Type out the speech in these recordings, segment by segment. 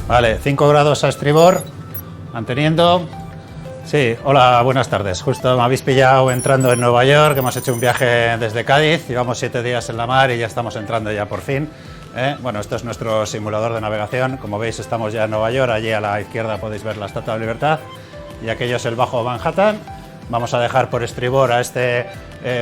Vale, 5 grados a estribor, manteniendo. Sí, hola, buenas tardes. Justo me habéis pillado entrando en Nueva York, hemos hecho un viaje desde Cádiz, llevamos 7 días en la mar y ya estamos entrando ya por fin. Bueno, esto es nuestro simulador de navegación, como veis estamos ya en Nueva York, allí a la izquierda podéis ver la Estatua de Libertad y aquello es el Bajo Manhattan. Vamos a dejar por estribor a este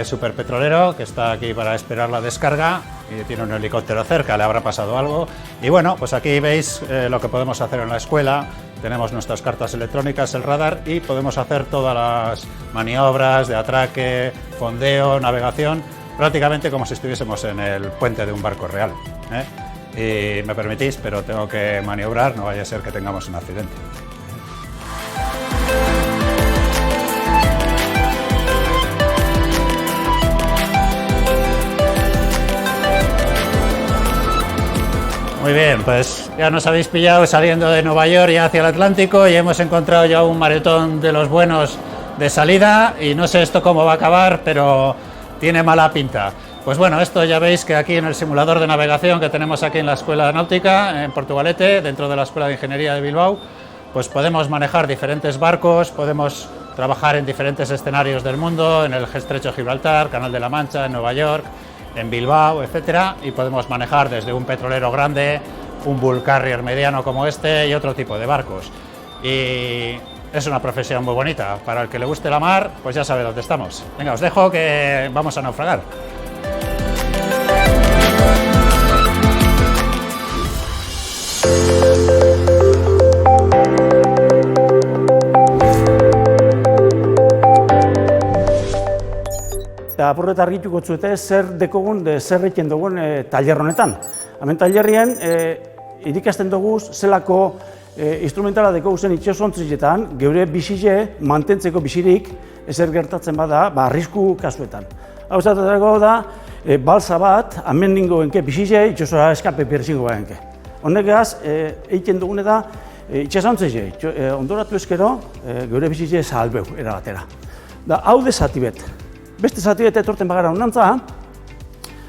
superpetrolero que está aquí para esperar la descarga y tiene un helicóptero cerca, le habrá pasado algo. Y bueno, pues aquí veis lo que podemos hacer en la escuela. Tenemos nuestras cartas electrónicas, el radar y podemos hacer todas las maniobras de atraque, fondeo, navegación, prácticamente como si estuviésemos en el puente de un barco real. Y me permitís, pero tengo que maniobrar, no vaya a ser que tengamos un accidente. Muy bien, pues ya nos habéis pillado saliendo de Nueva York ya hacia el Atlántico y hemos encontrado ya un maretón de los buenos de salida y no sé esto cómo va a acabar, pero tiene mala pinta. Pues bueno, esto ya veis que aquí en el simulador de navegación que tenemos aquí en la Escuela Náutica, en Portugalete, dentro de la Escuela de Ingeniería de Bilbao, pues podemos manejar diferentes barcos, podemos trabajar en diferentes escenarios del mundo, en el Estrecho de Gibraltar, Canal de la Mancha, en Nueva York, en Bilbao, etcétera, y podemos manejar desde un petrolero grande, un bull carrier mediano como este y otro tipo de barcos. Y es una profesión muy bonita. Para el que le guste la mar, pues ya sabe dónde estamos. Venga, os dejo que vamos a naufragar. Eta apurret argituko zuete zer dekogun, zer egiten dugun tailer honetan. Hemen tailerrien irikasten dugu zelako instrumentala dekogu zen itxasontzietan, geure bizile mantentzeko bizirik ezer gertatzen bada, arrisku kasuetan. Hau zaterako da, balsa bat, hemen ningo genke bizile itxasora eskape berzingo genke. Honegaz, egiten dugune da itxasontzie, ondoratu ezkero, geure bizile salbeu erabatera. Da, hau de zati bet. Beste zati eta etorten bagara honantza,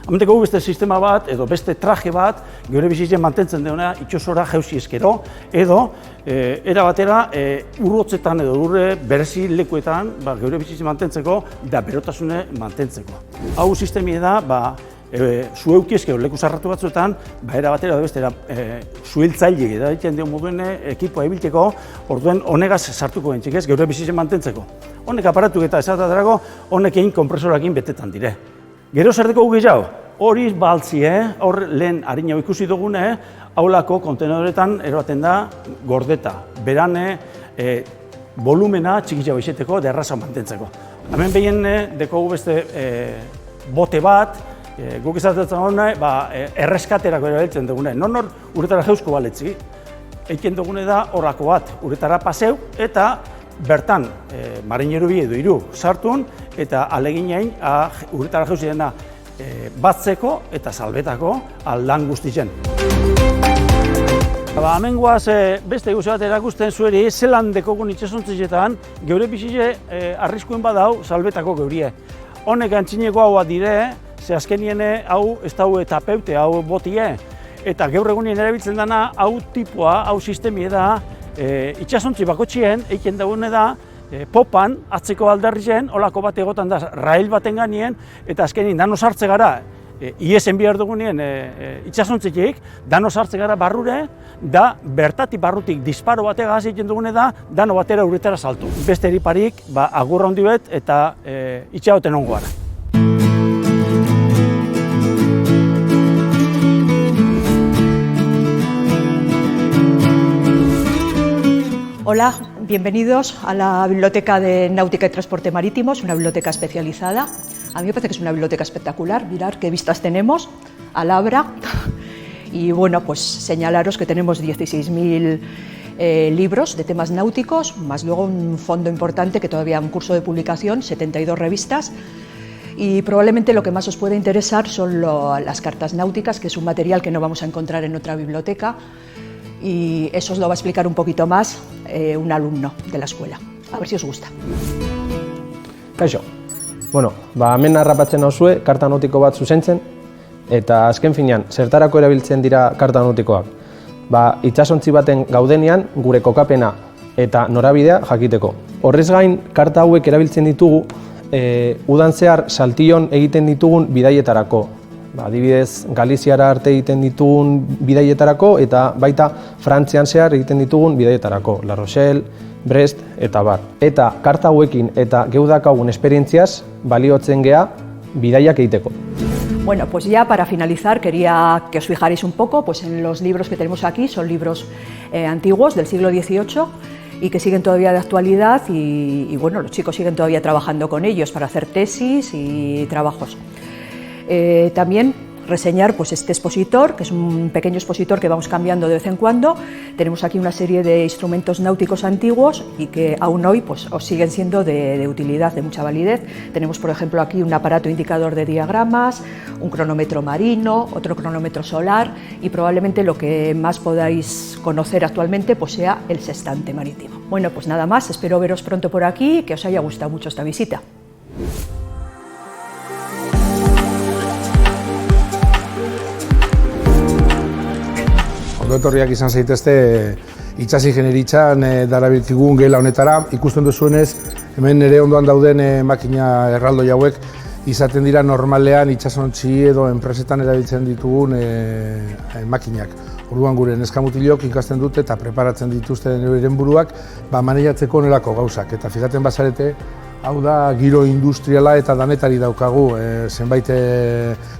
hementeko beste sistema bat edo beste traje bat geure bizitze mantentzen duena itxosora jauzi eskero edo era batera urrotzetan edo urre berezi lekuetan geure bizitze mantentzeko da berotasune mantentzeko. Hau sistemie da, zu eukiezkeo leku zarratu batzuetan, era batera edo bestera zuhiltzaile da egiten dio moduen ekipoa ebiltzeko, orduen honegaz sartuko gentzik ez, geure bizitze mantentzeko. Honek aparatuk eta esatatarago, honek egin kompresorakin betetan dire. Gero zer deko gehiago, hori baltzie, hor lehen harina ikusi dugune, haulako kontenedoretan eroaten da gordeta, berane, volumena txikiago izeteko, derraza mantentzeko. Hemen behien dekogu beste bote bat, guk izatetzen hone, erreskaterako erabiltzen dugune. Nor uretara jeusko baletzi, egiten dugune da horako bat, uretara paseu eta bertan, marineru bi edo hiru sartun eta aleginain uretara jeuzi dena batzeko eta salbetako aldan guztitzen. Hemen guaz beste gauza bat erakusten zueri zelan dekogun itxasontzietan geure bizile arriskuen badau salbetako geurie. Honek antzineko hau dire, ze azkenien hau ez dau eta peute, hau botie, eta gaur egunien erabiltzen dena hau tipoa, hau sistemie da, itxasontzi bakotxien egiten dagoene da, popan, atzeko aldarrizen, holako bat egotan da, rail baten ganien, eta azkenin dano sartze gara, iesen behar dugunien itxasontzitik, dano sartze gara barrure, da bertatik barrutik disparo bategaz egiten dugune da, dano batera uretara saltu. Beste eriparik, agurra handi bet eta itxagoten ongo gara. Hola, bienvenidos a la Biblioteca de Náutica y Transporte Marítimo, es una biblioteca especializada. A mí me parece que es una biblioteca espectacular, mirad qué vistas tenemos al Abra. Y bueno, pues señalaros que tenemos 16.000 libros de temas náuticos, más luego un fondo importante que todavía un curso de publicación, 72 revistas. Y probablemente lo que más os puede interesar son las cartas náuticas, que es un material que no vamos a encontrar en otra biblioteca, y eso os lo va a explicar un poquito más un alumno de la escuela. A ver si os gusta. Kaixo. Bueno, hemen harrapatzen nauzue karta nautiko bat zuzentzen, eta azken finean, zertarako erabiltzen dira karta nautikoak? Itsasontzi baten gaudenean gure kokapena eta norabidea jakiteko. Horrez gain, karta hauek erabiltzen ditugu udan zehar Saltillon egiten ditugun bidaietarako. Adibidez, Galiziara arte egiten ditugun bidaietarako eta baita Frantzian zehar egiten ditugun bidaietarako. La Rochelle, Brest eta bar. Eta karta hauekin eta geudakagun esperientziaz baliotzen gea bidaiak egiteko. Bueno, pues ya para finalizar quería que os fijarais un poco pues en los libros que tenemos aquí. Son libros antiguos del siglo XVIII y que siguen todavía de actualidad y bueno, los chicos siguen todavía trabajando con ellos para hacer tesis y trabajos. También reseñar pues este expositor, que es un pequeño expositor que vamos cambiando de vez en cuando. Tenemos aquí una serie de instrumentos náuticos antiguos y que aún hoy pues, os siguen siendo de utilidad, de mucha validez. Tenemos, por ejemplo, aquí un aparato indicador de diagramas, un cronómetro marino, otro cronómetro solar y probablemente lo que más podáis conocer actualmente pues, sea el sextante marítimo. Bueno, pues nada más, espero veros pronto por aquí y que os haya gustado mucho esta visita. Etorriak izan zaitezte itsas ingeniaritzan darabilkigun gela honetara. Ikusten duzuenez, hemen nire ondoan dauden makina erraldoi hauek izaten dira normalean itsasontzi edo enpresetan erabiltzen ditugun makinak. Orduan gure neskamutilok ikasten dute eta preparatzen dituzte euren buruak maneiatzeko honelako gauzak. Eta fijaten bazarete, hau da giro industriala eta danetari daukagu zenbait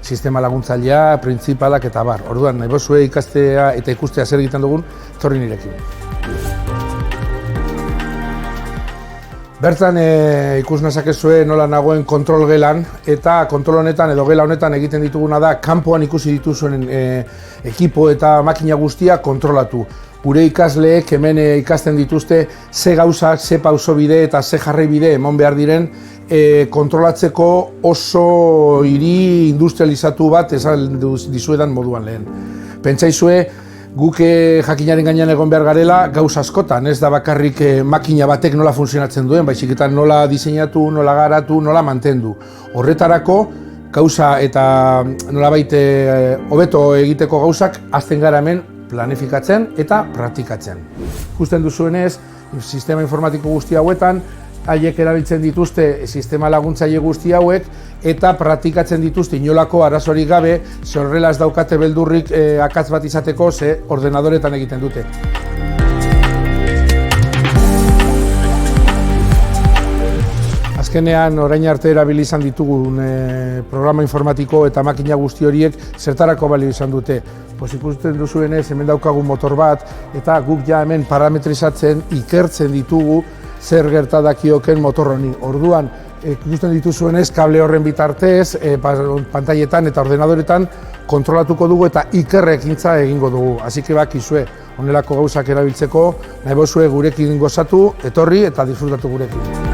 sistema laguntzailea, printzipalak eta bar. Orduan, nahi bozue ikastea eta ikustea zer egiten dugun, etorri nirekin. Bertan ikus nazakezue nola nagoen kontrol gelan eta kontrol honetan edo gela honetan egiten dituguna da kanpoan ikusi dituzuen ekipo eta makina guztia kontrolatu. Gure ikasleek hemen ikasten dituzte ze gauzak, ze pausobide eta ze jarraibide eman behar diren kontrolatzeko oso hiri industrializatu bat esan dizuedan moduan lehen. Pentsaizue guk jakinaren gainean egon behar garela gauza askotan, ez da bakarrik makina batek nola funtzionatzen duen, baizik eta nola diseinatu, nola garatu, nola mantendu. Horretarako gauza eta nolabait hobeto egiteko gauzak hasten gara hemen planifikatzen eta praktikatzen. Ikusten duzuenez, sistema informatiko guzti hauetan, haiek erabiltzen dituzte sistema laguntzaile guzti hauek eta praktikatzen dituzte inolako arazorik gabe, horrela ez daukate beldurrik akats bat izateko ze ordenadoretan egiten dute. Azkenean, orain arte erabili izan ditugun programa informatiko eta makina guzti horiek zertarako balio izan dute. Ikusten duzuenez, hemen daukagun motor bat eta guk ja hemen parametrizatzen, ikertzen ditugu zer gerta dakioken motor honi. Orduan, ikusten dituzuenez, kable horren bitartez, pantailetan eta ordenadoretan kontrolatuko dugu eta ikerrekintza egingo dugu. Así que bakizue, honelako gauzak erabiltzeko, nahi bozue gurekin gozatu, etorri eta disfrutatu gurekin.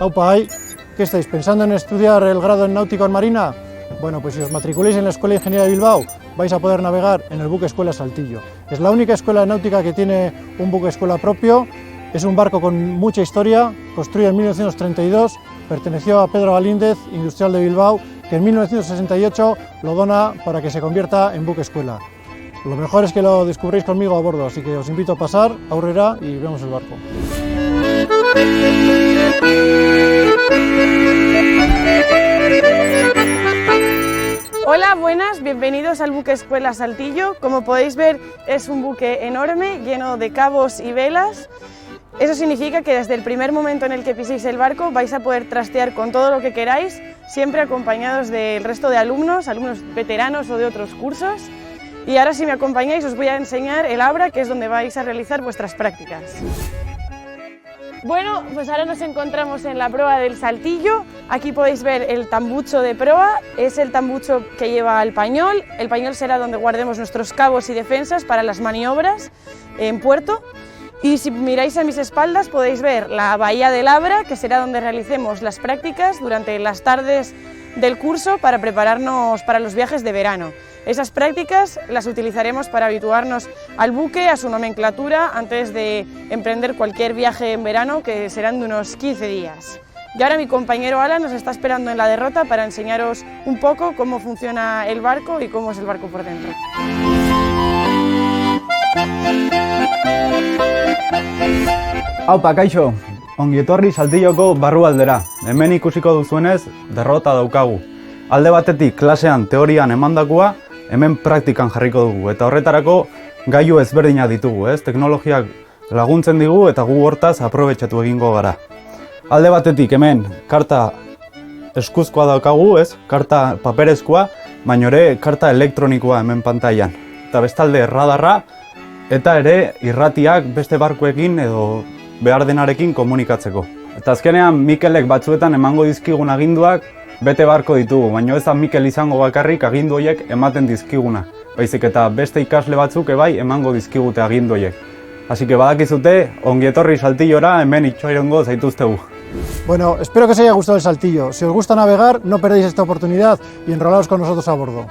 Aupa, ¿qué estáis pensando en estudiar el grado en náutico en marina? Bueno, pues si os matriculáis en la Escuela de Ingeniería de Bilbao, vais a poder navegar en el buque escuela Saltillo. Es la única escuela náutica que tiene un buque escuela propio. Es un barco con mucha historia, construido en 1932, perteneció a Pedro Galíndez, industrial de Bilbao, que en 1968 lo dona para que se convierta en buque escuela. Lo mejor es que lo descubréis conmigo a bordo, así que os invito a pasar, aurrera y vemos el barco. Hola, buenas, bienvenidos al buque escuela Saltillo. Como podéis ver, es un buque enorme, lleno de cabos y velas. Eso significa que desde el primer momento en el que piséis el barco vais a poder trastear con todo lo que queráis, siempre acompañados del resto de alumnos veteranos o de otros cursos. Y ahora, si me acompañáis, os voy a enseñar el Abra, que es donde vais a realizar vuestras prácticas. Bueno, pues ahora nos encontramos en la proa del saltillo. Aquí podéis ver el tambucho de proa, es el tambucho que lleva el pañol. El pañol será donde guardemos nuestros cabos y defensas para las maniobras en puerto. Y si miráis a mis espaldas podéis ver la bahía de Labra, que será donde realicemos las prácticas durante las tardes del curso para prepararnos para los viajes de verano. Esas prácticas las utilizaremos para habituarnos al buque, a su nomenclatura, antes de emprender cualquier viaje en verano, que serán de unos 15 días. Y ahora mi compañero Alan nos está esperando en la derrota para enseñaros un poco cómo funciona el barco y cómo es el barco por dentro. Aupa, kaixo, ongi etorri Saltilloko barrualdera. Hemen ikusiko duzuenez, derrota daukagu. Alde batetik klasean teorian emandakoa, hemen praktikan jarriko dugu. Eta horretarako gailu ezberdinak ditugu, ez? Teknologiak laguntzen digu eta gu hortaz aprobetxatu egingo gara. Alde batetik hemen karta eskuzkoa daukagu, ez? Karta paperezkoa, baina ere karta elektronikoa hemen pantailan. Eta bestalde radarra, eta ere irratiak beste barkuekin edo behar denarekin komunikatzeko. Eta azkenean Mikelek batzuetan emango dizkigun aginduak bete barko ditugu, baina ez da Mikel izango bakarrik agindu horiek ematen dizkiguna. Baizik eta beste ikasle batzuk ebai emango dizkigute agindu horiek. Así que badakizute, ongi etorri Saltillora, hemen itxoirongo zaituztegu. Bueno, espero que os haya gustado el saltillo. Si os gusta navegar, no perdéis esta oportunidad y enrolaos con nosotros a bordo.